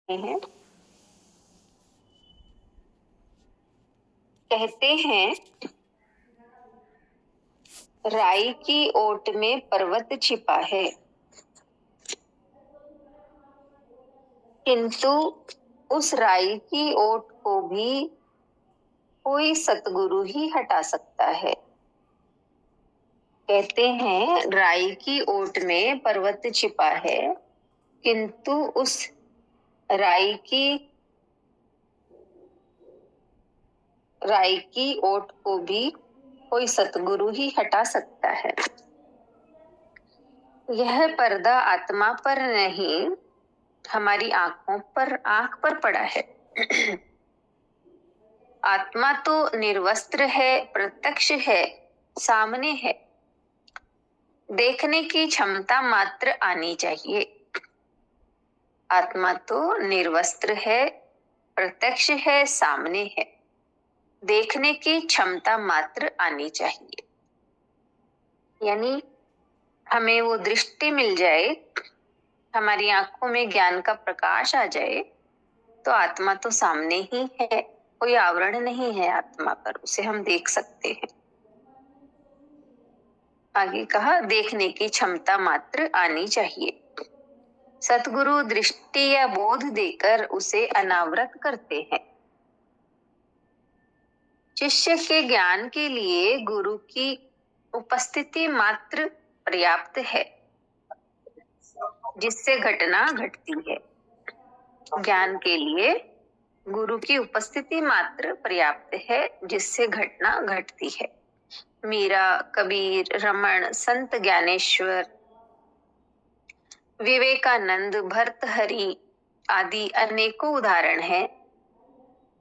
हैं। कहते हैं राई की ओट में पर्वत छिपा है, किंतु उस राई की ओट को भी कोई सतगुरु ही हटा सकता है। कहते हैं राई की ओट में पर्वत छिपा है, किंतु उस राई की ओट को भी कोई सतगुरु ही हटा सकता है। यह पर्दा आत्मा पर नहीं, हमारी आंख पर पड़ा है। आत्मा तो निर्वस्त्र है, प्रत्यक्ष है, सामने है। देखने की क्षमता मात्र आनी चाहिए। आत्मा तो निर्वस्त्र है, प्रत्यक्ष है, सामने है। देखने की क्षमता मात्र आनी चाहिए। यानी हमें वो दृष्टि मिल जाए, हमारी आंखों में ज्ञान का प्रकाश आ जाए, तो आत्मा तो सामने ही है, कोई आवरण नहीं है आत्मा पर, उसे हम देख सकते हैं। आगे कहा देखने की क्षमता मात्र आनी चाहिए। सतगुरु दृष्टि या बोध देकर उसे अनावृत करते हैं। शिष्य के ज्ञान के लिए गुरु की उपस्थिति मात्र पर्याप्त है, जिससे घटना घटती है। ज्ञान के लिए गुरु की उपस्थिति मात्र पर्याप्त है, जिससे घटना घटती है। मीरा, कबीर, रमण, संत ज्ञानेश्वर, विवेकानंद, भर्तहरि आदि अनेकों उदाहरण हैं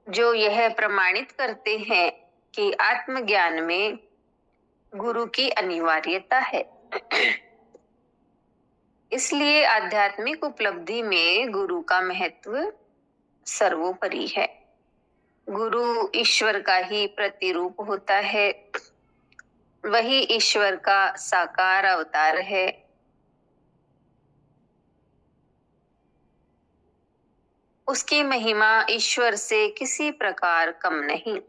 जो यह प्रमाणित करते हैं कि आत्मज्ञान में गुरु की अनिवार्यता है। इसलिए आध्यात्मिक उपलब्धि में गुरु का महत्व सर्वोपरि है। गुरु ईश्वर का ही प्रतिरूप होता है, वही ईश्वर का साकार अवतार है। उसकी महिमा ईश्वर से किसी प्रकार कम नहीं।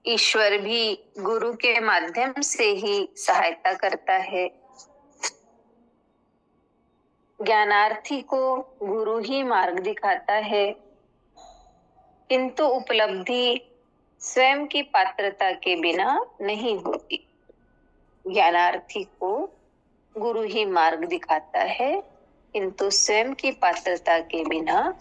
ईश्वर भी गुरु के माध्यम से ही सहायता करता है। ज्ञानार्थी को गुरु ही मार्ग दिखाता है, किंतु उपलब्धि स्वयं की पात्रता के बिना नहीं होती। ज्ञानार्थी को गुरु ही मार्ग दिखाता है, किंतु स्वयं की पात्रता के बिना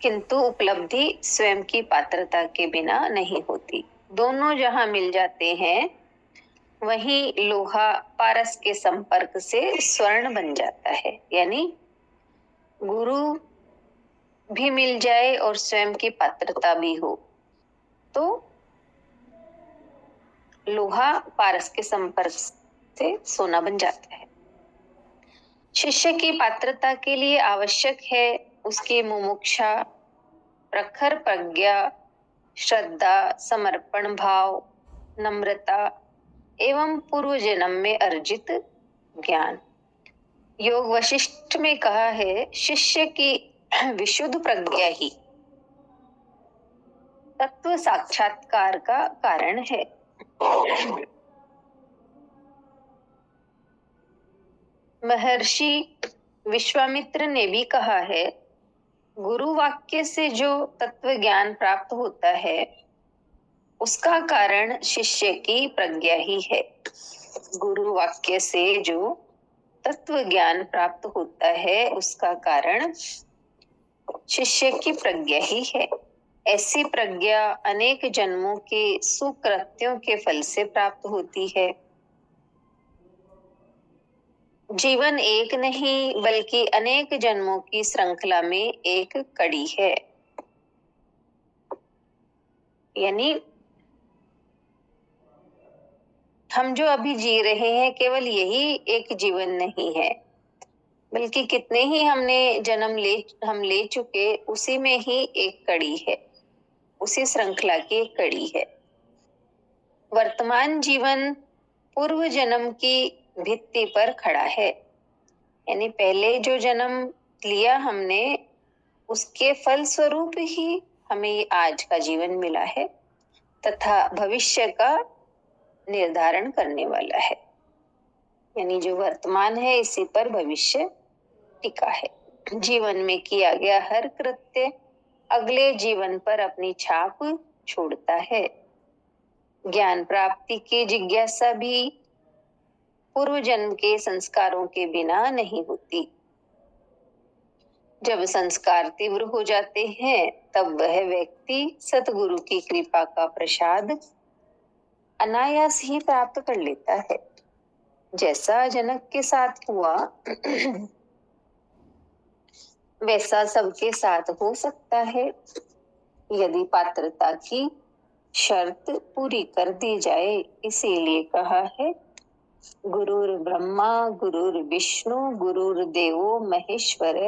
किंतु उपलब्धि स्वयं की पात्रता के बिना नहीं होती। दोनों जहां मिल जाते हैं, वहीं लोहा पारस के संपर्क से स्वर्ण बन जाता है। यानी गुरु भी मिल जाए और स्वयं की पात्रता भी हो, तो लोहा पारस के संपर्क से सोना बन जाता है। शिष्य की पात्रता के लिए आवश्यक है उसकी मुमुक्षा, प्रखर प्रज्ञा, श्रद्धा, समर्पण भाव, नम्रता एवं पूर्व जन्म में अर्जित ज्ञान। योग वशिष्ठ में कहा है, शिष्य की विशुद्ध प्रज्ञा ही तत्व साक्षात्कार का कारण है। महर्षि विश्वामित्र ने भी कहा है, गुरु वाक्य से जो तत्व ज्ञान प्राप्त होता है, उसका कारण शिष्य की प्रज्ञा ही है। गुरु वाक्य से जो तत्व ज्ञान प्राप्त होता है, उसका कारण शिष्य की प्रज्ञा ही है। ऐसी प्रज्ञा अनेक जन्मों के सुकृत्यों के फल से प्राप्त होती है। जीवन एक नहीं बल्कि अनेक जन्मों की श्रृंखला में एक कड़ी है। यानी हम जो अभी जी रहे हैं, केवल यही एक जीवन नहीं है, बल्कि कितने ही हम ले चुके, उसी में ही एक कड़ी है, उसी श्रृंखला की एक कड़ी है। वर्तमान जीवन पूर्व जन्म की भित्ति पर खड़ा है। यानी पहले जो जन्म लिया हमने, उसके फल स्वरूप ही हमें ये आज का जीवन मिला है तथा भविष्य का निर्धारण करने वाला है। यानी जो वर्तमान है, इसी पर भविष्य टिका है। जीवन में किया गया हर कृत्य अगले जीवन पर अपनी छाप छोड़ता है। ज्ञान प्राप्ति की जिज्ञासा भी पूर्व जन्म के संस्कारों के बिना नहीं होती। जब संस्कार तीव्र हो जाते हैं, तब वह व्यक्ति सतगुरु की कृपा का प्रसाद अनायास ही प्राप्त कर लेता है। जैसा जनक के साथ हुआ वैसा सबके साथ हो सकता है, यदि पात्रता की शर्त पूरी कर दी जाए। इसीलिए कहा है, गुरुर ब्रह्मा गुरुर विष्णु गुरुर्देवो महेश्वर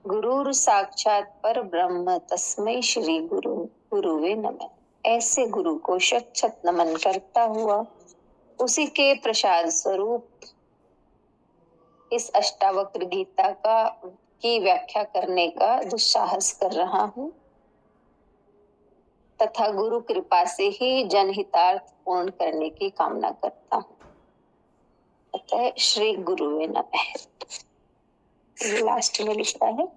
गुरुर साक्षात पर ब्रह्म तस्मै श्री गुरुवे नमः। ऐसे गुरु को शत शत नमन करता हुआ उसी के प्रसाद स्वरूप इस अष्टावक्र गीता की व्याख्या करने का दुस्साहस कर रहा हूँ तथा गुरु कृपा से ही जनहितार्थ पूर्ण करने की कामना करता हूँ। अतः श्री गुरुवे नमः। लास्ट में लिखा है,